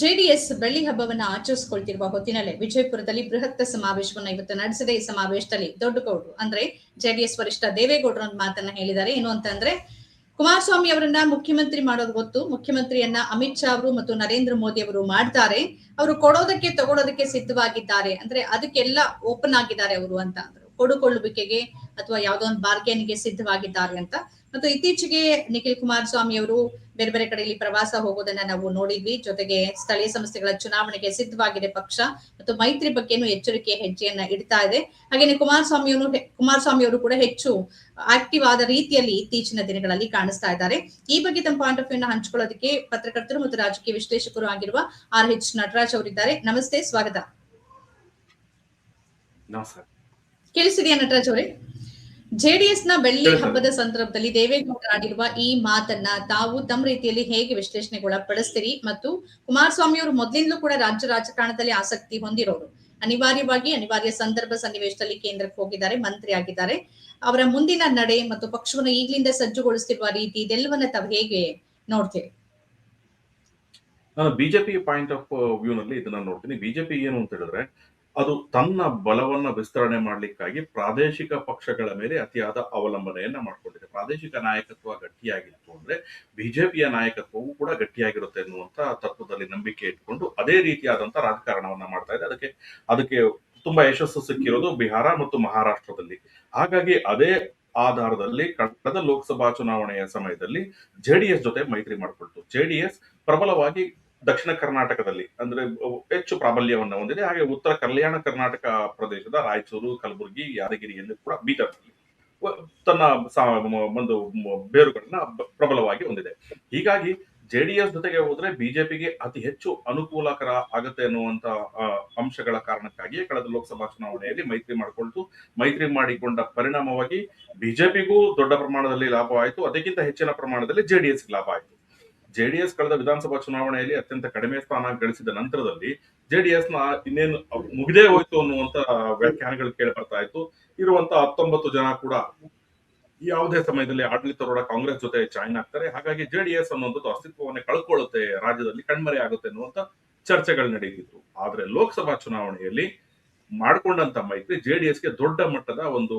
JDS ಬೆಳ್ಳಿ ಹಬ್ಬವನ್ನ ಆಚರಿಸಿಕೊಳ್ತಿರುವ ಹೊತ್ತಿನಲ್ಲೇ ವಿಜಯಪುರದಲ್ಲಿ ಬೃಹತ್ ಸಮಾವೇಶವನ್ನ ಇವತ್ತು ನಡೆಸಿದೆ. ಈ ಸಮಾವೇಶದಲ್ಲಿ ದೊಡ್ಡಗೌಡರು ಅಂದ್ರೆ ಜೆಡಿಎಸ್ ವರಿಷ್ಠ ದೇವೇಗೌಡರು ಒಂದು ಮಾತನ್ನ ಹೇಳಿದ್ದಾರೆ. ಏನು ಅಂತಂದ್ರೆ, ಕುಮಾರಸ್ವಾಮಿ ಅವರನ್ನ ಮುಖ್ಯಮಂತ್ರಿ ಮಾಡೋದು ಗೊತ್ತು, ಮುಖ್ಯಮಂತ್ರಿಯನ್ನ ಅಮಿತ್ ಶಾ ಅವರು ಮತ್ತು ನರೇಂದ್ರ ಮೋದಿ ಅವರು ಮಾಡ್ತಾರೆ, ಅವರು ಕೊಡೋದಕ್ಕೆ ತಗೊಳೋದಕ್ಕೆ ಸಿದ್ಧವಾಗಿದ್ದಾರೆ, ಅಂದ್ರೆ ಅದಕ್ಕೆಲ್ಲ ಓಪನ್ ಆಗಿದ್ದಾರೆ ಅವರು ಅಂತ ಅಂದ್ರು. ಕೊಡುಕೊಳ್ಳುವಿಕೆಗೆ ಅಥವಾ ಯಾವುದೋ ಒಂದು ಬಾರ್ಗೇನ್ಗೆ ಸಿದ್ಧವಾಗಿದ್ದಾರೆ ಅಂತ. ಮತ್ತು ಇತ್ತೀಚೆಗೆ ನಿಖಿಲ್ ಕುಮಾರಸ್ವಾಮಿ ಅವರು ಬೇರೆ ಬೇರೆ ಕಡೆಯಲ್ಲಿ ಪ್ರವಾಸ ಹೋಗೋದನ್ನ ನಾವು ನೋಡಿದ್ವಿ. ಜೊತೆಗೆ ಸ್ಥಳೀಯ ಸಂಸ್ಥೆಗಳ ಚುನಾವಣೆಗೆ ಸಿದ್ಧವಾಗಿದೆ ಪಕ್ಷ ಮತ್ತು ಮೈತ್ರಿ ಬಗ್ಗೆನೂ ಎಚ್ಚರಿಕೆ ಹೆಜ್ಜೆಯನ್ನ ಇಡ್ತಾ ಇದೆ. ಹಾಗೇನೆ ಕುಮಾರಸ್ವಾಮಿ ಅವರು ಕೂಡ ಹೆಚ್ಚು ಆಕ್ಟಿವ್ ಆದ ರೀತಿಯಲ್ಲಿ ಇತ್ತೀಚಿನ ದಿನಗಳಲ್ಲಿ ಕಾಣಿಸ್ತಾ ಇದ್ದಾರೆ. ಈ ಬಗ್ಗೆ ತಮ್ಮ ಪಾಯಿಂಟ್ ಆಫ್ ವ್ಯೂ ಹಂಚಿಕೊಳ್ಳೋದಕ್ಕೆ ಪತ್ರಕರ್ತರು ಮತ್ತು ರಾಜಕೀಯ ವಿಶ್ಲೇಷಕರು ಆಗಿರುವ RH ನಟರಾಜ್ ಅವರಿದ್ದಾರೆ. ನಮಸ್ತೆ, ಸ್ವಾಗತ. ಕೇಳಿಸಿದೆಯಾ ನಟರಾಜ್ ಅವರೇ? ಜೆಡಿಎಸ್ ನ ಬೆಳ್ಳಿ ಹಬ್ಬದ ಸಂದರ್ಭದಲ್ಲಿ ದೇವೇಗೌಡರು ಆಡಿರುವ ಈ ಮಾತನ್ನ ತಾವು ತಮ್ಮ ರೀತಿಯಲ್ಲಿ ಹೇಗೆ ವಿಶ್ಲೇಷಣೆಗೊಳಪಡಿಸ್ತೀರಿ? ಮತ್ತು ಕುಮಾರಸ್ವಾಮಿ ಅವರು ಮೊದಲಿಂದಲೂ ಕೂಡ ರಾಜ್ಯ ರಾಜಕಾರಣದಲ್ಲಿ ಆಸಕ್ತಿ ಹೊಂದಿರೋರು, ಅನಿವಾರ್ಯ ಸಂದರ್ಭ ಸನ್ನಿವೇಶದಲ್ಲಿ ಕೇಂದ್ರಕ್ಕೆ ಹೋಗಿದ್ದಾರೆ, ಮಂತ್ರಿ ಆಗಿದ್ದಾರೆ. ಅವರ ಮುಂದಿನ ನಡೆ ಮತ್ತು ಪಕ್ಷವನ್ನು ಈಗಲಿಂದ ಸಜ್ಜುಗೊಳಿಸುತ್ತಿರುವ ರೀತಿ ಇದೆಲ್ಲವನ್ನ ತಾವು ಹೇಗೆ ನೋಡ್ತೀರಿ? ನಾನು ಬಿಜೆಪಿ ಪಾಯಿಂಟ್ ಆಫ್ ವ್ಯೂ ನಲ್ಲಿ ಇದನ್ನ ನೋಡ್ತೀನಿ. ಬಿಜೆಪಿ ಏನು ಅಂತ ಹೇಳಿದ್ರೆ, ಅದು ತನ್ನ ಬಲವನ್ನ ವಿಸ್ತರಣೆ ಮಾಡ್ಲಿಕ್ಕಾಗಿ ಪ್ರಾದೇಶಿಕ ಪಕ್ಷಗಳ ಮೇಲೆ ಅತಿಯಾದ ಅವಲಂಬನೆಯನ್ನ ಮಾಡ್ಕೊಂಡಿದೆ. ಪ್ರಾದೇಶಿಕ ನಾಯಕತ್ವ ಗಟ್ಟಿಯಾಗಿತ್ತು ಅಂದ್ರೆ ಬಿಜೆಪಿಯ ನಾಯಕತ್ವವು ಕೂಡ ಗಟ್ಟಿಯಾಗಿರುತ್ತೆ ಎನ್ನುವಂತ ತತ್ವದಲ್ಲಿ ನಂಬಿಕೆ ಇಟ್ಕೊಂಡು ಅದೇ ರೀತಿಯಾದಂತ ರಾಜಕಾರಣವನ್ನ ಮಾಡ್ತಾ ಇದೆ. ಅದಕ್ಕೆ ತುಂಬಾ ಯಶಸ್ಸು ಸಿಕ್ಕಿರೋದು ಬಿಹಾರ ಮತ್ತು ಮಹಾರಾಷ್ಟ್ರದಲ್ಲಿ. ಹಾಗಾಗಿ ಅದೇ ಆಧಾರದಲ್ಲಿ ಕಳೆದ ಲೋಕಸಭಾ ಚುನಾವಣೆಯ ಸಮಯದಲ್ಲಿ ಜೆಡಿಎಸ್ ಜೊತೆ ಮೈತ್ರಿ ಮಾಡಿಕೊಳ್ತು. ಜೆಡಿಎಸ್ ಪ್ರಬಲವಾಗಿ ದಕ್ಷಿಣ ಕರ್ನಾಟಕದಲ್ಲಿ ಅಂದ್ರೆ ಹೆಚ್ಚು ಪ್ರಾಬಲ್ಯವನ್ನ ಹೊಂದಿದೆ. ಹಾಗೆ ಉತ್ತರ ಕಲ್ಯಾಣ ಕರ್ನಾಟಕ ಪ್ರದೇಶದ ರಾಯಚೂರು, ಕಲಬುರಗಿ, ಯಾದಗಿರಿಯಲ್ಲಿ ಕೂಡ ಬೀದರ್ನಲ್ಲಿ ತನ್ನ ಒಂದು ಬೇರುಗಳನ್ನ ಪ್ರಬಲವಾಗಿ ಹೊಂದಿದೆ. ಹೀಗಾಗಿ ಜೆಡಿಎಸ್ ಜೊತೆಗೆ ಹೋದ್ರೆ ಬಿಜೆಪಿಗೆ ಅತಿ ಹೆಚ್ಚು ಅನುಕೂಲಕರ ಆಗತ್ತೆ ಅನ್ನುವಂತ ಅಂಶಗಳ ಕಾರಣಕ್ಕಾಗಿಯೇ ಕಳೆದ ಲೋಕಸಭಾ ಚುನಾವಣೆಯಲ್ಲಿ ಮೈತ್ರಿ ಮಾಡಿಕೊಂಡ ಪರಿಣಾಮವಾಗಿ ಬಿಜೆಪಿಗೂ ದೊಡ್ಡ ಪ್ರಮಾಣದಲ್ಲಿ ಲಾಭ ಆಯಿತು. ಅದಕ್ಕಿಂತ ಹೆಚ್ಚಿನ ಪ್ರಮಾಣದಲ್ಲಿ ಜೆಡಿಎಸ್ ಲಾಭ ಆಯಿತು. ಜೆಡಿಎಸ್ ಕಳೆದ ವಿಧಾನಸಭಾ ಚುನಾವಣೆಯಲ್ಲಿ ಅತ್ಯಂತ ಕಡಿಮೆ ಸ್ಥಾನ ಗಳಿಸಿದ ನಂತರದಲ್ಲಿ ಜೆಡಿಎಸ್ ನ ಇನ್ನೇನು ಮುಗಿದೇ ಹೋಯ್ತು ಅನ್ನುವಂತ ವ್ಯಾಖ್ಯಾನಗಳು ಕೇಳಿ ಬರ್ತಾ ಇತ್ತು. ಇರುವಂತ 19 ಜನ ಕೂಡ ಯಾವುದೇ ಸಮಯದಲ್ಲಿ ಆಡಳಿತಾರೂಢ ಕಾಂಗ್ರೆಸ್ ಜೊತೆ ಜಾಯಿನ್ ಆಗ್ತಾರೆ. ಹಾಗಾಗಿ ಜೆಡಿಎಸ್ ಅನ್ನುವಂಥದ್ದು ಅಸ್ತಿತ್ವವನ್ನೇ ಕಳ್ಕೊಳ್ಳುತ್ತೆ, ರಾಜ್ಯದಲ್ಲಿ ಕಣ್ಮರೆ ಆಗುತ್ತೆ ಅನ್ನುವಂತ ಚರ್ಚೆಗಳು ನಡೆಯುತ್ತಿತ್ತು. ಆದ್ರೆ ಲೋಕಸಭಾ ಚುನಾವಣೆಯಲ್ಲಿ ಮಾಡ್ಕೊಂಡಂತ ಮೈತ್ರಿ ಜೆಡಿಎಸ್ಗೆ ದೊಡ್ಡ ಮಟ್ಟದ ಒಂದು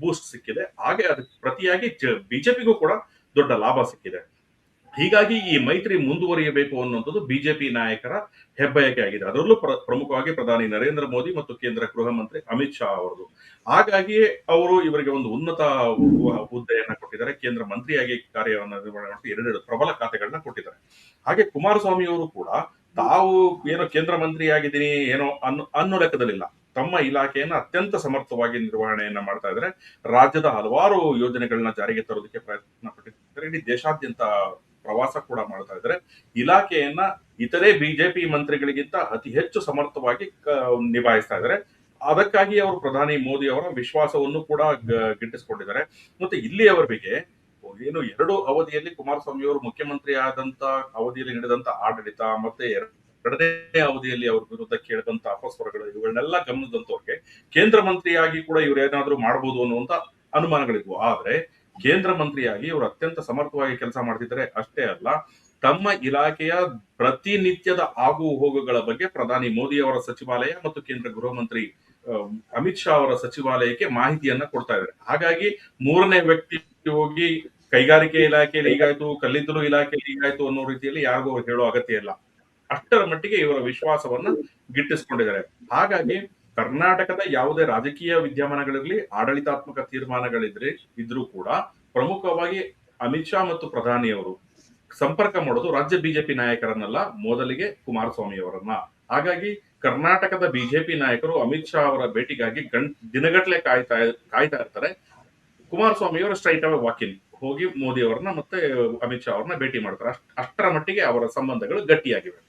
ಬೂಸ್ಟ್ ಸಿಕ್ಕಿದೆ. ಹಾಗೆ ಅದಕ್ಕೆ ಪ್ರತಿಯಾಗಿ ಬಿಜೆಪಿಗೂ ಕೂಡ ದೊಡ್ಡ ಲಾಭ ಸಿಕ್ಕಿದೆ. ಹೀಗಾಗಿ ಈ ಮೈತ್ರಿ ಮುಂದುವರಿಯಬೇಕು ಅನ್ನುವಂಥದ್ದು ಬಿಜೆಪಿ ನಾಯಕರ ಹೆಬ್ಬಯಕೆ ಆಗಿದೆ. ಅದರಲ್ಲೂ ಪ್ರಮುಖವಾಗಿ ಪ್ರಧಾನಿ ನರೇಂದ್ರ ಮೋದಿ ಮತ್ತು ಕೇಂದ್ರ ಗೃಹ ಮಂತ್ರಿ ಅಮಿತ್ ಶಾ ಅವರದು. ಹಾಗಾಗಿಯೇ ಅವರು ಇವರಿಗೆ ಒಂದು ಉನ್ನತ ಹುದ್ದೆಯನ್ನ ಕೊಟ್ಟಿದ್ದಾರೆ. ಕೇಂದ್ರ ಮಂತ್ರಿಯಾಗಿ ಕಾರ್ಯವನ್ನು ನಿರ್ವಹಣೆ ಮಾಡಿ 2 ಪ್ರಬಲ ಖಾತೆಗಳನ್ನ ಕೊಟ್ಟಿದ್ದಾರೆ. ಹಾಗೆ ಕುಮಾರಸ್ವಾಮಿ ಅವರು ಕೂಡ ತಾವು ಏನೋ ಕೇಂದ್ರ ಮಂತ್ರಿ ಆಗಿದ್ದೀನಿ ಏನೋ ಅನ್ನೋ ಲೆಕ್ಕದಲ್ಲಿಲ್ಲ. ತಮ್ಮ ಇಲಾಖೆಯನ್ನ ಅತ್ಯಂತ ಸಮರ್ಥವಾಗಿ ನಿರ್ವಹಣೆಯನ್ನ ಮಾಡ್ತಾ ಇದ್ದಾರೆ. ರಾಜ್ಯದ ಹಲವಾರು ಯೋಜನೆಗಳನ್ನ ಜಾರಿಗೆ ತರೋದಕ್ಕೆ ಪ್ರಯತ್ನ ಪಟ್ಟಿದ್ದಾರೆ. ಇಡೀ ದೇಶಾದ್ಯಂತ ಪ್ರವಾಸ ಕೂಡ ಮಾಡ್ತಾ ಇದ್ದಾರೆ. ಇಲಾಖೆಯನ್ನ ಇತರೆ ಬಿಜೆಪಿ ಮಂತ್ರಿಗಳಿಗಿಂತ ಅತಿ ಹೆಚ್ಚು ಸಮರ್ಥವಾಗಿ ನಿಭಾಯಿಸ್ತಾ ಇದ್ದಾರೆ. ಅದಕ್ಕಾಗಿ ಅವರು ಪ್ರಧಾನಿ ಮೋದಿ ಅವರ ವಿಶ್ವಾಸವನ್ನು ಕೂಡ ಗಿಟ್ಟಿಸಿಕೊಂಡಿದ್ದಾರೆ. ಮತ್ತೆ ಇಲ್ಲಿಯವರೆಗೆ ಏನು 2 ಅವಧಿಯಲ್ಲಿ ಕುಮಾರಸ್ವಾಮಿ ಅವರು ಮುಖ್ಯಮಂತ್ರಿ ಆದಂತ ಅವಧಿಯಲ್ಲಿ ನಡೆದಂತ ಆಡಳಿತ ಮತ್ತೆ 2ನೇ ಅವಧಿಯಲ್ಲಿ ಅವ್ರ ವಿರುದ್ಧ ಕೇಳಿದಂತ ಅಪಸ್ವರಗಳು ಇವುಗಳನ್ನೆಲ್ಲ ಗಮನದಂತವ್ರಿಗೆ ಕೇಂದ್ರ ಮಂತ್ರಿಯಾಗಿ ಕೂಡ ಇವ್ರು ಏನಾದ್ರೂ ಮಾಡಬಹುದು ಅನ್ನುವಂತ ಅನುಮಾನಗಳಿದ್ವು. ಆದ್ರೆ ಕೇಂದ್ರ ಮಂತ್ರಿಯಾಗಿ ಇವರು ಅತ್ಯಂತ ಸಮರ್ಥವಾಗಿ ಕೆಲಸ ಮಾಡ್ತಿದ್ದಾರೆ. ಅಷ್ಟೇ ಅಲ್ಲ, ತಮ್ಮ ಇಲಾಖೆಯ ಪ್ರತಿನಿತ್ಯದ ಆಗು ಹೋಗುಗಳ ಬಗ್ಗೆ ಪ್ರಧಾನಿ ಮೋದಿ ಅವರ ಸಚಿವಾಲಯ ಮತ್ತು ಕೇಂದ್ರ ಗೃಹ ಮಂತ್ರಿ ಅಮಿತ್ ಶಾ ಅವರ ಸಚಿವಾಲಯಕ್ಕೆ ಮಾಹಿತಿಯನ್ನ ಕೊಡ್ತಾ ಇದ್ದಾರೆ. ಹಾಗಾಗಿ 3ನೇ ವ್ಯಕ್ತಿ ಹೋಗಿ ಕೈಗಾರಿಕೆ ಇಲಾಖೆಯಲ್ಲಿ ಹೀಗಾಯ್ತು, ಕಲ್ಲಿದ್ದಲು ಇಲಾಖೆಯಲ್ಲಿ ಹೀಗಾಯ್ತು ಅನ್ನೋ ರೀತಿಯಲ್ಲಿ ಯಾರಿಗೂ ಹೇಳೋ ಅಗತ್ಯ ಇಲ್ಲ. ಅಷ್ಟರ ಮಟ್ಟಿಗೆ ಇವರ ವಿಶ್ವಾಸವನ್ನ ಗಿಟ್ಟಿಸ್ಕೊಂಡಿದ್ದಾರೆ. ಹಾಗಾಗಿ ಕರ್ನಾಟಕದ ಯಾವುದೇ ರಾಜಕೀಯ ವಿದ್ಯಮಾನಗಳಿರ್ಲಿ, ಆಡಳಿತಾತ್ಮಕ ಇದ್ರೂ ಕೂಡ ಪ್ರಮುಖವಾಗಿ ಅಮಿತ್ ಶಾ ಮತ್ತು ಪ್ರಧಾನಿ ಅವರು ಸಂಪರ್ಕ ಮಾಡೋದು ರಾಜ್ಯ ಬಿಜೆಪಿ ನಾಯಕರನ್ನಲ್ಲ, ಮೊದಲಿಗೆ ಕುಮಾರಸ್ವಾಮಿ ಅವರನ್ನ. ಹಾಗಾಗಿ ಕರ್ನಾಟಕದ ಬಿಜೆಪಿ ನಾಯಕರು ಅಮಿತ್ ಶಾ ಅವರ ಭೇಟಿಗಾಗಿ ದಿನಗಟ್ಟಲೆ ಕಾಯ್ತಾ ಇರ್ತಾರೆ. ಕುಮಾರಸ್ವಾಮಿ ಅವರು ಸ್ಟ್ರೈಟ್ ಅವೇ ವಾಕಿನ್ ಹೋಗಿ ಮೋದಿ ಅವರನ್ನ ಮತ್ತೆ ಅಮಿತ್ ಶಾ ಅವರನ್ನ ಭೇಟಿ ಮಾಡ್ತಾರೆ. ಅಷ್ಟರ ಮಟ್ಟಿಗೆ ಅವರ ಸಂಬಂಧಗಳು ಗಟ್ಟಿಯಾಗಿವೆ.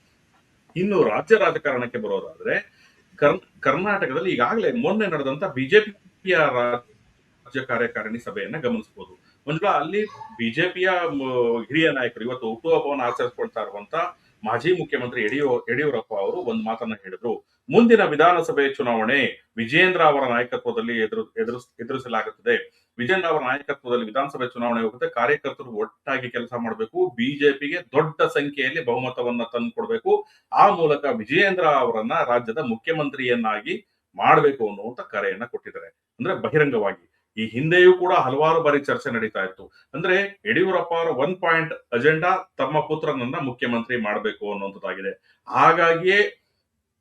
ಇನ್ನು ರಾಜ್ಯ ರಾಜಕಾರಣಕ್ಕೆ ಬರೋದಾದ್ರೆ ಕರ್ನಾಟಕದಲ್ಲಿ ಈಗಾಗಲೇ ಮೊನ್ನೆ ನಡೆದಂತ ಬಿಜೆಪಿಯ ರಾಜ್ಯ ಕಾರ್ಯಕಾರಿಣಿ ಸಭೆಯನ್ನ ಗಮನಿಸಬಹುದು. ಮಂಜುಳಾ, ಅಲ್ಲಿ ಬಿಜೆಪಿಯ ಹಿರಿಯ ನಾಯಕರು ಇವತ್ತು ಹುಟ್ಟುಹಬ್ಬವನ್ನು ಆಚರಿಸಿಕೊಳ್ತಾ ಇರುವಂತ ಮಾಜಿ ಮುಖ್ಯಮಂತ್ರಿ ಯಡಿಯೂರಪ್ಪ ಅವರು ಒಂದು ಮಾತನ್ನ ಹೇಳಿದ್ರು. ಮುಂದಿನ ವಿಧಾನಸಭೆ ಚುನಾವಣೆ ವಿಜೇಂದ್ರ ಅವರ ನಾಯಕತ್ವದಲ್ಲಿ ಎದುರಿಸಲಾಗುತ್ತದೆ. ವಿಜೇಂದ್ರ ಅವರ ನಾಯಕತ್ವದಲ್ಲಿ ವಿಧಾನಸಭೆ ಚುನಾವಣೆ ಹೋಗುತ್ತೆ. ಕಾರ್ಯಕರ್ತರು ಒಟ್ಟಾಗಿ ಕೆಲಸ ಮಾಡಬೇಕು. ಬಿಜೆಪಿಗೆ ದೊಡ್ಡ ಸಂಖ್ಯೆಯಲ್ಲಿ ಬಹುಮತವನ್ನ ತಂದುಕೊಡ್ಬೇಕು. ಆ ಮೂಲಕ ವಿಜೇಂದ್ರ ಅವರನ್ನ ರಾಜ್ಯದ ಮುಖ್ಯಮಂತ್ರಿಯನ್ನಾಗಿ ಮಾಡಬೇಕು ಅನ್ನುವಂತ ಕರೆಯನ್ನ ಕೊಟ್ಟಿದ್ದಾರೆ. ಅಂದ್ರೆ ಬಹಿರಂಗವಾಗಿ. ಈ ಹಿಂದೆಯೂ ಕೂಡ ಹಲವಾರು ಬಾರಿ ಚರ್ಚೆ ನಡೀತಾ ಇತ್ತು. ಅಂದ್ರೆ ಯಡಿಯೂರಪ್ಪ ಅವರ 1 ಪಾಯಿಂಟ್ ಅಜೆಂಡಾ ತಮ್ಮ ಪುತ್ರನನ್ನ ಮುಖ್ಯಮಂತ್ರಿ ಮಾಡಬೇಕು ಅನ್ನುವಂಥದ್ದಾಗಿದೆ. ಹಾಗಾಗಿಯೇ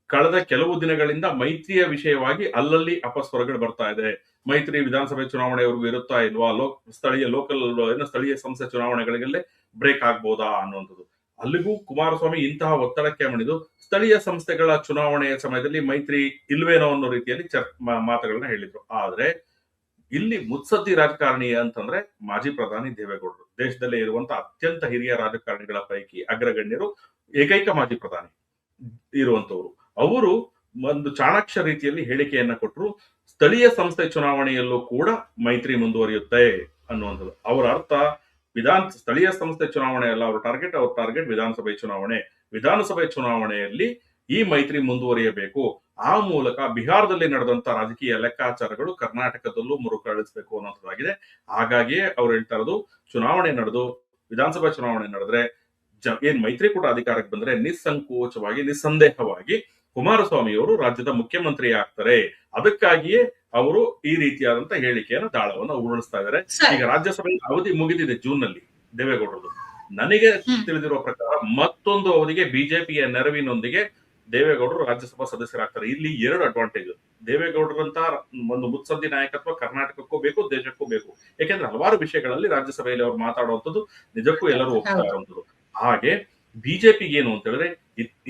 ಕಳೆದ ಕೆಲವು ದಿನಗಳಿಂದ ಮೈತ್ರಿಯ ವಿಷಯವಾಗಿ ಅಲ್ಲಲ್ಲಿ ಅಪಸ್ವರಗಳು ಬರ್ತಾ ಇದೆ. ಮೈತ್ರಿ ವಿಧಾನಸಭೆ ಚುನಾವಣೆವರೆಗೂ ಇರುತ್ತಾ ಇಲ್ವಾ, ಸ್ಥಳೀಯ ಸಂಸ್ಥೆ ಚುನಾವಣೆಗಳಿಗಲ್ಲೇ ಬ್ರೇಕ್ ಆಗ್ಬೋದಾ ಅನ್ನುವಂಥದ್ದು. ಅಲ್ಲಿಗೂ ಕುಮಾರಸ್ವಾಮಿ ಇಂತಹ ಒತ್ತಡಕ್ಕೆ ಮಣಿದು ಸ್ಥಳೀಯ ಸಂಸ್ಥೆಗಳ ಚುನಾವಣೆಯ ಸಮಯದಲ್ಲಿ ಮೈತ್ರಿ ಇಲ್ವೇನೋ ಅನ್ನೋ ರೀತಿಯಲ್ಲಿ ಮಾತುಗಳನ್ನ ಹೇಳಿದ್ರು. ಆದ್ರೆ ಇಲ್ಲಿ ಮುತ್ಸದ್ದಿ ರಾಜಕಾರಣಿ ಅಂತಂದ್ರೆ ಮಾಜಿ ಪ್ರಧಾನಿ ದೇವೇಗೌಡರು. ದೇಶದಲ್ಲೇ ಇರುವಂತಹ ಅತ್ಯಂತ ಹಿರಿಯ ರಾಜಕಾರಣಿಗಳ ಪೈಕಿ ಅಗ್ರಗಣ್ಯರು, ಏಕೈಕ ಮಾಜಿ ಪ್ರಧಾನಿ ಇರುವಂತವರು. ಅವರು ಒಂದು ಚಾಣಾಕ್ಷ ರೀತಿಯಲ್ಲಿ ಹೇಳಿಕೆಯನ್ನ ಕೊಟ್ಟರು. ಸ್ಥಳೀಯ ಸಂಸ್ಥೆ ಚುನಾವಣೆಯಲ್ಲೂ ಕೂಡ ಮೈತ್ರಿ ಮುಂದುವರಿಯುತ್ತೆ ಅನ್ನುವಂಥದ್ದು. ಅವರ ಅರ್ಥ ಸ್ಥಳೀಯ ಸಂಸ್ಥೆ ಚುನಾವಣೆ ಅಲ್ಲ, ಅವ್ರ ಟಾರ್ಗೆಟ್ ವಿಧಾನಸಭೆ ಚುನಾವಣೆಯಲ್ಲಿ ಈ ಮೈತ್ರಿ ಮುಂದುವರಿಯಬೇಕು. ಆ ಮೂಲಕ ಬಿಹಾರದಲ್ಲಿ ನಡೆದಂತ ರಾಜಕೀಯ ಲೆಕ್ಕಾಚಾರಗಳು ಕರ್ನಾಟಕದಲ್ಲೂ ಮರುಕಳಿಸಬೇಕು ಅನ್ನೋದಾಗಿದೆ. ಹಾಗಾಗಿಯೇ ಅವ್ರು ಹೇಳ್ತಾ ಇರೋದು, ಚುನಾವಣೆ ನಡೆದು ವಿಧಾನಸಭಾ ಚುನಾವಣೆ ನಡೆದ್ರೆ ಏನ್ ಮೈತ್ರಿಕೂಟ ಅಧಿಕಾರಕ್ಕೆ ಬಂದ್ರೆ ನಿಸ್ಸಂದೇಹವಾಗಿ ಕುಮಾರಸ್ವಾಮಿ ಅವರು ರಾಜ್ಯದ ಮುಖ್ಯಮಂತ್ರಿ ಆಗ್ತಾರೆ. ಅದಕ್ಕಾಗಿಯೇ ಅವರು ಈ ರೀತಿಯಾದಂತ ಹೇಳಿಕೆಯನ್ನು ದಾಳವನ್ನು ಉರುಳಿಸ್ತಾ ಇದ್ದಾರೆ. ಈಗ ರಾಜ್ಯಸಭೆ ಅವಧಿ ಮುಗಿದಿದೆ ಜೂನ್ ನಲ್ಲಿ ದೇವೇಗೌಡರದು. ನನಗೆ ತಿಳಿದಿರುವ ಪ್ರಕಾರ ಮತ್ತೊಂದು ಅವಧಿಗೆ ಬಿಜೆಪಿಯ ನೆರವಿನೊಂದಿಗೆ ದೇವೇಗೌಡರು ರಾಜ್ಯಸಭಾ ಸದಸ್ಯರಾಗ್ತಾರೆ. ಇಲ್ಲಿ 2 ಅಡ್ವಾಂಟೇಜ್. ದೇವೇಗೌಡರಂತ ಒಂದು ಮುತ್ಸದ್ದಿ ನಾಯಕತ್ವ ಕರ್ನಾಟಕಕ್ಕೂ ಬೇಕು, ದೇಶಕ್ಕೂ ಬೇಕು. ಯಾಕೆಂದ್ರೆ ಹಲವಾರು ವಿಷಯಗಳಲ್ಲಿ ರಾಜ್ಯಸಭೆಯಲ್ಲಿ ಅವರು ಮಾತಾಡುವಂಥದ್ದು ನಿಜಕ್ಕೂ ಎಲ್ಲರೂ ಒಪ್ತಾ ಇರುವಂಥದ್ದು. ಹಾಗೆ ಬಿಜೆಪಿ ಏನು ಅಂತ ಹೇಳಿದ್ರೆ,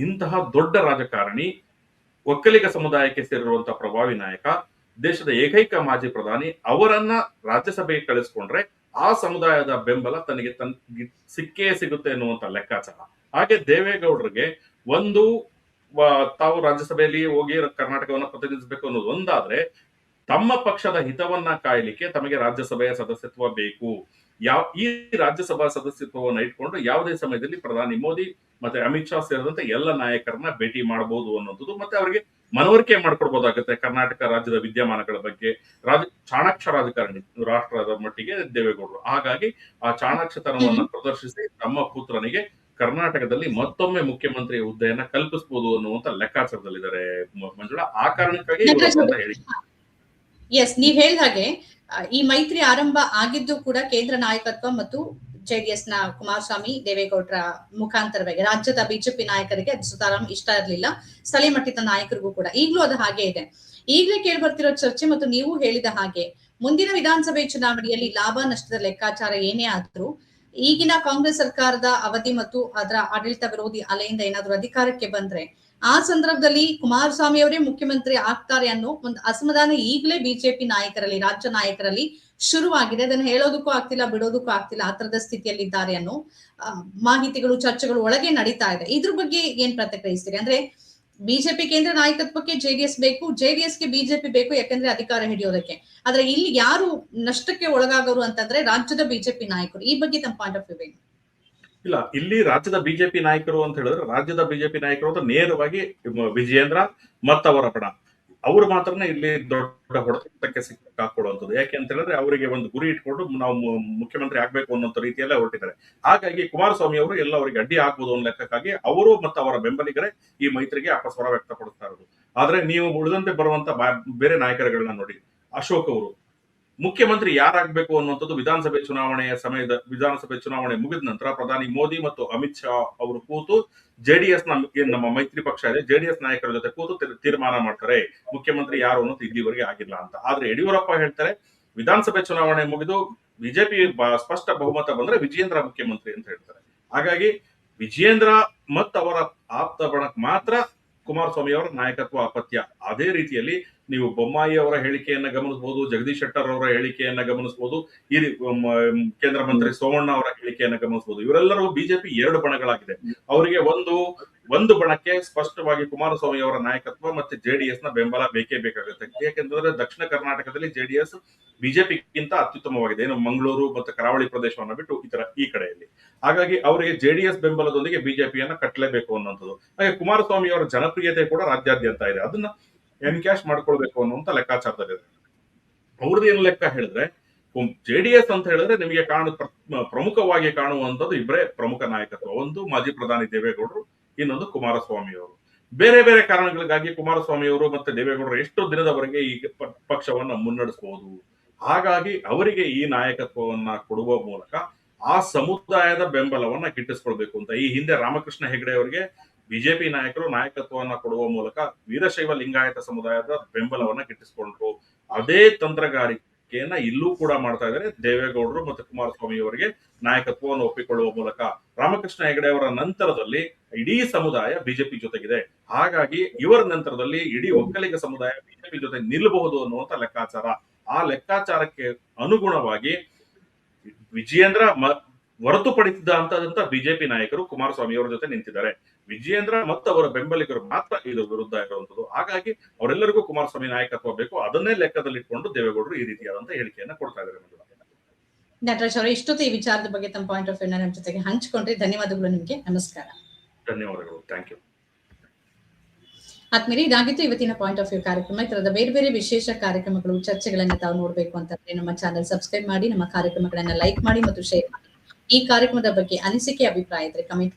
ಇಂತಹ ದೊಡ್ಡ ರಾಜಕಾರಣಿ, ಒಕ್ಕಲಿಗ ಸಮುದಾಯಕ್ಕೆ ಸೇರಿರುವಂತಹ ಪ್ರಭಾವಿ ನಾಯಕ, ದೇಶದ ಏಕೈಕ ಮಾಜಿ ಪ್ರಧಾನಿ ಅವರನ್ನ ರಾಜ್ಯಸಭೆಗೆ ಕಳಿಸ್ಕೊಂಡ್ರೆ ಆ ಸಮುದಾಯದ ಬೆಂಬಲ ತನಗೆ ಸಿಕ್ಕೇ ಸಿಗುತ್ತೆ ಅನ್ನುವಂತ ಲೆಕ್ಕಾಚಾರ. ಹಾಗೆ ದೇವೇಗೌಡರಿಗೆ ಒಂದು ತಾವು ರಾಜ್ಯಸಭೆಯಲ್ಲಿ ಹೋಗಿ ಕರ್ನಾಟಕವನ್ನ ಪ್ರತಿನಿಧಿಸಬೇಕು ಅನ್ನೋದು ಒಂದಾದ್ರೆ, ತಮ್ಮ ಪಕ್ಷದ ಹಿತವನ್ನ ಕಾಯಲಿಕ್ಕೆ ತಮಗೆ ರಾಜ್ಯಸಭೆಯ ಸದಸ್ಯತ್ವ ಬೇಕು. ಈ ರಾಜ್ಯಸಭಾ ಸದಸ್ಯತ್ವವನ್ನು ಇಟ್ಕೊಂಡು ಯಾವುದೇ ಸಮಯದಲ್ಲಿ ಪ್ರಧಾನಿ ಮೋದಿ ಮತ್ತೆ ಅಮಿತ್ ಶಾ ಸೇರಿದಂತೆ ಎಲ್ಲ ನಾಯಕರನ್ನ ಭೇಟಿ ಮಾಡಬಹುದು ಅನ್ನೋದು, ಮತ್ತೆ ಅವರಿಗೆ ಮನವರಿಕೆ ಮಾಡ್ಕೊಡ್ಬೋದಾಗುತ್ತೆ ಕರ್ನಾಟಕ ರಾಜ್ಯದ ವಿದ್ಯಮಾನಗಳ ಬಗ್ಗೆ. ಚಾಣಾಕ್ಷ ರಾಜಕಾರಣಿ ರಾಷ್ಟ್ರದ ಮಟ್ಟಿಗೆ ದೇವೇಗೌಡರು. ಹಾಗಾಗಿ ಆ ಚಾಣಾಕ್ಷತನವನ್ನ ಪ್ರದರ್ಶಿಸಿ ತಮ್ಮ ಪುತ್ರನಿಗೆ ಕರ್ನಾಟಕದಲ್ಲಿ ಮತ್ತೊಮ್ಮೆ ಮುಖ್ಯಮಂತ್ರಿ ಹುದ್ದೆಯನ್ನ ಕಲ್ಪಿಸಬಹುದು ಅನ್ನುವಂತ ಲೆಕ್ಕಾಚಾರದಲ್ಲಿದ್ದಾರೆ ಮಂಜುಳಾ. ಆ ಕಾರಣಕ್ಕಾಗಿ ಹೇಳಿ ಎಸ್, ನೀವ್ ಹೇಳಿದ ಹಾಗೆ ಈ ಮೈತ್ರಿ ಆರಂಭ ಆಗಿದ್ದು ಕೂಡ ಕೇಂದ್ರ ನಾಯಕತ್ವ ಮತ್ತು ಜೆಡಿಎಸ್ ನ ಕುಮಾರಸ್ವಾಮಿ ದೇವೇಗೌಡರ ಮುಖಾಂತರವಾಗಿ ರಾಜ್ಯದ ಬಿಜೆಪಿ ನಾಯಕರಿಗೆ ಅದು ಸುತಾರಾಮ್ ಇಷ್ಟ ಇರಲಿಲ್ಲ, ಸ್ಥಳೀಯ ಮಟ್ಟದ ನಾಯಕರಿಗೂ ಕೂಡ. ಈಗಲೂ ಅದು ಹಾಗೆ ಇದೆ. ಈಗಲೇ ಕೇಳಿ ಬರ್ತಿರೋ ಚರ್ಚೆ ಮತ್ತು ನೀವು ಹೇಳಿದ ಹಾಗೆ ಮುಂದಿನ ವಿಧಾನಸಭೆ ಚುನಾವಣೆಯಲ್ಲಿ ಲಾಭ ನಷ್ಟದ ಲೆಕ್ಕಾಚಾರ ಏನೇ ಆದ್ರೂ ಈಗಿನ ಕಾಂಗ್ರೆಸ್ ಸರ್ಕಾರದ ಅವಧಿ ಮತ್ತು ಅದರ ಆಡಳಿತ ವಿರೋಧಿ ಅಲೆಯಿಂದ ಏನಾದ್ರೂ ಅಧಿಕಾರಕ್ಕೆ ಬಂದ್ರೆ ಆ ಸಂದರ್ಭದಲ್ಲಿ ಕುಮಾರಸ್ವಾಮಿ ಅವರೇ ಮುಖ್ಯಮಂತ್ರಿ ಆಗ್ತಾರೆ ಅನ್ನೋ ಒಂದು ಅಸಮಾಧಾನ ಈಗಲೇ ಬಿಜೆಪಿ ನಾಯಕರಲ್ಲಿ, ರಾಜ್ಯ ನಾಯಕರಲ್ಲಿ ಶುರುವಾಗಿದೆ. ಅದನ್ನು ಹೇಳೋದಕ್ಕೂ ಆಗ್ತಿಲ್ಲ, ಬಿಡೋದಕ್ಕೂ ಆಗ್ತಿಲ್ಲ, ಆ ತರದ ಸ್ಥಿತಿಯಲ್ಲಿದ್ದಾರೆ ಅನ್ನೋ ಮಾಹಿತಿಗಳು, ಚರ್ಚೆಗಳು ಒಳಗೆ ನಡೀತಾ ಇದೆ. ಇದ್ರ ಬಗ್ಗೆ ಏನ್ ಪ್ರತಿಕ್ರಿಯಿಸ್ತೀರಿ? ಅಂದ್ರೆ ಬಿಜೆಪಿ ಕೇಂದ್ರ ನಾಯಕತ್ವಕ್ಕೆ ಜೆಡಿಎಸ್ ಬೇಕು, ಜೆಡಿಎಸ್ಗೆ ಬಿಜೆಪಿ ಬೇಕು, ಯಾಕಂದ್ರೆ ಅಧಿಕಾರ ಹಿಡಿಯೋದಕ್ಕೆ. ಆದ್ರೆ ಇಲ್ಲಿ ಯಾರು ನಷ್ಟಕ್ಕೆ ಒಳಗಾಗೋರು ಅಂತಂದ್ರೆ ರಾಜ್ಯದ ಬಿಜೆಪಿ ನಾಯಕರು. ಈ ಬಗ್ಗೆ ತಮ್ಮ ಪಾಯಿಂಟ್ ಆಫ್ ವ್ಯೂ ಏನು? ಇಲ್ಲ, ಇಲ್ಲಿ ರಾಜ್ಯದ ಬಿಜೆಪಿ ನಾಯಕರು ಅಂತ ಹೇಳಿದ್ರೆ, ರಾಜ್ಯದ ಬಿಜೆಪಿ ನಾಯಕರು ಅಂತ ನೇರವಾಗಿ ವಿಜಯೇಂದ್ರ ಮತ್ತವರ ಬಣ ಅವರು ಮಾತ್ರನೇ ಇಲ್ಲಿ ದೊಡ್ಡ ಹೊಡೆತಕ್ಕೆ ಸಿಕ್ಕಾಕೊಡುವಂಥದ್ದು. ಯಾಕೆ ಅಂತ ಹೇಳಿದ್ರೆ, ಅವರಿಗೆ ಒಂದು ಗುರಿ ಇಟ್ಕೊಂಡು ನಾವು ಮುಖ್ಯಮಂತ್ರಿ ಆಗ್ಬೇಕು ಅನ್ನೋ ರೀತಿಯಲ್ಲೇ ಹೊರಟಿದ್ದಾರೆ. ಹಾಗಾಗಿ ಕುಮಾರಸ್ವಾಮಿ ಅವರು ಎಲ್ಲ ಅವರಿಗೆ ಅಡ್ಡಿ ಆಗ್ಬೋದು ಅನ್ನೋ ಲೆಕ್ಕಕ್ಕಾಗಿ ಅವರು ಮತ್ತು ಅವರ ಬೆಂಬಲಿಗರೇ ಈ ಮೈತ್ರಿಗೆ ಅಪಸ್ವರ ವ್ಯಕ್ತಪಡಿಸ್ತಾ ಇರೋದು. ಆದ್ರೆ ನೀವು ಉಳಿದಂತೆ ಬರುವಂತ ಬೇರೆ ನಾಯಕರುಗಳನ್ನ ನೋಡಿ. ಅಶೋಕ್ ಅವರು ಮುಖ್ಯಮಂತ್ರಿ ಯಾರಾಗಬೇಕು ಅನ್ನುವಂಥದ್ದು ವಿಧಾನಸಭೆ ಚುನಾವಣೆ ಮುಗಿದ ನಂತರ ಪ್ರಧಾನಿ ಮೋದಿ ಮತ್ತು ಅಮಿತ್ ಶಾ ಅವರು ಕೂತು ಜೆಡಿಎಸ್ ನಮ್ಮ ಮೈತ್ರಿ ಪಕ್ಷ ಇದೆ, ಜೆಡಿಎಸ್ ನಾಯಕರ ಜೊತೆ ಕೂತು ತೀರ್ಮಾನ ಮಾಡ್ತಾರೆ ಮುಖ್ಯಮಂತ್ರಿ ಯಾರು ಅನ್ನೋದು ಇಲ್ಲಿವರೆಗೆ ಆಗಿಲ್ಲ ಅಂತ. ಆದ್ರೆ ಯಡಿಯೂರಪ್ಪ ಹೇಳ್ತಾರೆ, ವಿಧಾನಸಭೆ ಚುನಾವಣೆ ಮುಗಿದು ಬಿಜೆಪಿ ಸ್ಪಷ್ಟ ಬಹುಮತ ಬಂದ್ರೆ ವಿಜಯೇಂದ್ರ ಮುಖ್ಯಮಂತ್ರಿ ಅಂತ ಹೇಳ್ತಾರೆ. ಹಾಗಾಗಿ ವಿಜಯೇಂದ್ರ ಮತ್ತು ಅವರ ಆಪ್ತ ಬಣಕ್ಕೆ ಮಾತ್ರ ಕುಮಾರಸ್ವಾಮಿ ಅವರ ನಾಯಕತ್ವ ಅಪತ್ಯ. ಅದೇ ರೀತಿಯಲ್ಲಿ ನೀವು ಬೊಮ್ಮಾಯಿ ಅವರ ಹೇಳಿಕೆಯನ್ನ ಗಮನಿಸಬಹುದು, ಜಗದೀಶ್ ಶೆಟ್ಟರ್ ಅವರ ಹೇಳಿಕೆಯನ್ನ ಗಮನಿಸಬಹುದು, ಈ ಕೇಂದ್ರ ಮಂತ್ರಿ ಸೋಮಣ್ಣ ಅವರ ಹೇಳಿಕೆಯನ್ನ ಗಮನಿಸಬಹುದು. ಇವರೆಲ್ಲರೂ ಬಿಜೆಪಿ 2 ಬಣಗಳಾಗಿದೆ. ಅವರಿಗೆ ಒಂದು ಒಂದು ಬಣಕ್ಕೆ ಸ್ಪಷ್ಟವಾಗಿ ಕುಮಾರಸ್ವಾಮಿ ಅವರ ನಾಯಕತ್ವ ಮತ್ತೆ ಜೆಡಿಎಸ್ ನ ಬೆಂಬಲ ಬೇಕೇ ಬೇಕಾಗುತ್ತೆ. ಯಾಕೆಂತಂದ್ರೆ ದಕ್ಷಿಣ ಕರ್ನಾಟಕದಲ್ಲಿ ಜೆಡಿಎಸ್ ಬಿಜೆಪಿಗಿಂತ ಅತ್ಯುತ್ತಮವಾಗಿದೆ, ಏನು ಮಂಗಳೂರು ಮತ್ತೆ ಕರಾವಳಿ ಪ್ರದೇಶವನ್ನ ಬಿಟ್ಟು ಈ ಕಡೆಯಲ್ಲಿ. ಹಾಗಾಗಿ ಅವರಿಗೆ ಜೆಡಿಎಸ್ ಬೆಂಬಲದೊಂದಿಗೆ ಬಿಜೆಪಿಯನ್ನ ಕಟ್ಟಲೇಬೇಕು ಅನ್ನುವಂಥದ್ದು. ಹಾಗೆ ಕುಮಾರಸ್ವಾಮಿ ಅವರ ಜನಪ್ರಿಯತೆ ಕೂಡ ರಾಜ್ಯಾದ್ಯಂತ ಇದೆ, ಅದನ್ನ ಎನ್ಕ್ಯಾಶ್ ಮಾಡ್ಕೊಳ್ಬೇಕು ಅನ್ನುವಂತ ಲೆಕ್ಕಾಚಾರದಲ್ಲಿದೆ. ಅವ್ರದ್ದೇನು ಲೆಕ್ಕ ಹೇಳಿದ್ರೆ, ಜೆಡಿಎಸ್ ಅಂತ ಹೇಳಿದ್ರೆ ನಿಮಗೆ ಪ್ರಮುಖವಾಗಿ ಕಾಣುವಂತದ್ದು ಇಬ್ಬರೇ ಪ್ರಮುಖ ನಾಯಕತ್ವ. ಒಂದು ಮಾಜಿ ಪ್ರಧಾನಿ ದೇವೇಗೌಡರು, ಇನ್ನೊಂದು ಕುಮಾರಸ್ವಾಮಿ ಅವರು. ಬೇರೆ ಬೇರೆ ಕಾರಣಗಳಿಗಾಗಿ ಕುಮಾರಸ್ವಾಮಿ ಅವರು ಮತ್ತೆ ದೇವೇಗೌಡರು ಎಷ್ಟು ದಿನದವರೆಗೆ ಈ ಪಕ್ಷವನ್ನ ಮುನ್ನಡೆಸಬಹುದು. ಹಾಗಾಗಿ ಅವರಿಗೆ ಈ ನಾಯಕತ್ವವನ್ನ ಕೊಡುವ ಮೂಲಕ ಆ ಸಮುದಾಯದ ಬೆಂಬಲವನ್ನ ಗಿಟ್ಟಿಸ್ಕೊಳ್ಬೇಕು ಅಂತ ಈ ಹಿಂದೆ ರಾಮಕೃಷ್ಣ ಹೆಗಡೆ ಅವರಿಗೆ ಬಿಜೆಪಿ ನಾಯಕರು ನಾಯಕತ್ವವನ್ನ ಕೊಡುವ ಮೂಲಕ ವೀರಶೈವ ಲಿಂಗಾಯತ ಸಮುದಾಯದ ಬೆಂಬಲವನ್ನ ಗಿಟ್ಟಿಸ್ಕೊಂಡ್ರು. ಅದೇ ತಂತ್ರಗಾರಿಕೆಯನ್ನ ಇಲ್ಲೂ ಕೂಡ ಮಾಡ್ತಾ ಇದ್ದಾರೆ. ದೇವೇಗೌಡರು ಮತ್ತು ಕುಮಾರಸ್ವಾಮಿ ಅವರಿಗೆ ನಾಯಕತ್ವವನ್ನು ಒಪ್ಪಿಕೊಳ್ಳುವ ಮೂಲಕ ರಾಮಕೃಷ್ಣ ಹೆಗಡೆ ಅವರ ನಂತರದಲ್ಲಿ ಇಡೀ ಸಮುದಾಯ ಬಿಜೆಪಿ ಜೊತೆಗಿದೆ. ಹಾಗಾಗಿ ಇವರ ನಂತರದಲ್ಲಿ ಇಡೀ ಒಕ್ಕಲಿಗ ಸಮುದಾಯ ಬಿಜೆಪಿ ಜೊತೆ ನಿಲ್ಲಬಹುದು ಅನ್ನುವಂತ ಲೆಕ್ಕಾಚಾರ. ಆ ಲೆಕ್ಕಾಚಾರಕ್ಕೆ ಅನುಗುಣವಾಗಿ ವಿಜಯೇಂದ್ರ ಹೊರತುಪಡಿಸಿದಂತ ಬಿಜೆಪಿ ನಾಯಕರು ಕುಮಾರಸ್ವಾಮಿ ಅವರ ಜೊತೆ ನಿಂತಿದ್ದಾರೆ. ವಿಜಯೇಂದ್ರ ಮತ್ತು ಅವರ ಬೆಂಬಲಿಗರು ಮಾತ್ರ ಇದು ವಿರುದ್ಧ ಇರುವಂತದ್ದು. ಹಾಗಾಗಿ ಅವರೆಲ್ಲರಿಗೂ ಕುಮಾರಸ್ವಾಮಿ ನಾಯಕತ್ವ ಬೇಕು. ಅದನ್ನೇ ಲೆಕ್ಕದಲ್ಲಿಟ್ಕೊಂಡು ದೇವೇಗೌಡರು ಈ ರೀತಿಯಾದಂತ ಹೇಳಿಕೆಯನ್ನ ಕೊಡ್ತಾ ಇದ್ದಾರೆ. ನಟರಾಜ್ ಅವರೇ, ಇಷ್ಟೊತ್ತು ಈ ವಿಚಾರದ ಬಗ್ಗೆ ತಮ್ಮ ಪಾಯಿಂಟ್ ಆಫ್ ವ್ಯೂ ನಮ್ಮ ಜೊತೆಗೆ ಹಂಚಿಕೊಂಡ್ರೆ ಧನ್ಯವಾದಗಳು ನಿಮಗೆ. ನಮಸ್ಕಾರ. ಧನ್ಯವಾದಗಳು. Thank you. ಆದ್ಮೇಲೆ ಇದಾಗಿತ್ತು ಇವತ್ತಿನ ಪಾಯಿಂಟ್ ಆಫ್ ವ್ಯೂ ಕಾರ್ಯಕ್ರಮ. ಈ ತರದ ಬೇರೆ ಬೇರೆ ವಿಶೇಷ ಕಾರ್ಯಕ್ರಮಗಳು, ಚರ್ಚೆಗಳನ್ನ ತಾವು ನೋಡ್ಬೇಕು ಅಂತಂದ್ರೆ ನಮ್ಮ ಚಾನೆಲ್ ಸಬ್ಸ್ಕ್ರೈಬ್ ಮಾಡಿ, ನಮ್ಮ ಕಾರ್ಯಕ್ರಮಗಳನ್ನ ಲೈಕ್ ಮಾಡಿ ಮತ್ತು ಶೇರ್ ಮಾಡಿ. ಈ ಕಾರ್ಯಕ್ರಮದ ಬಗ್ಗೆ ಅನಿಸಿಕೆ, ಅಭಿಪ್ರಾಯ ಇದ್ರೆ ಕಮೆಂಟ್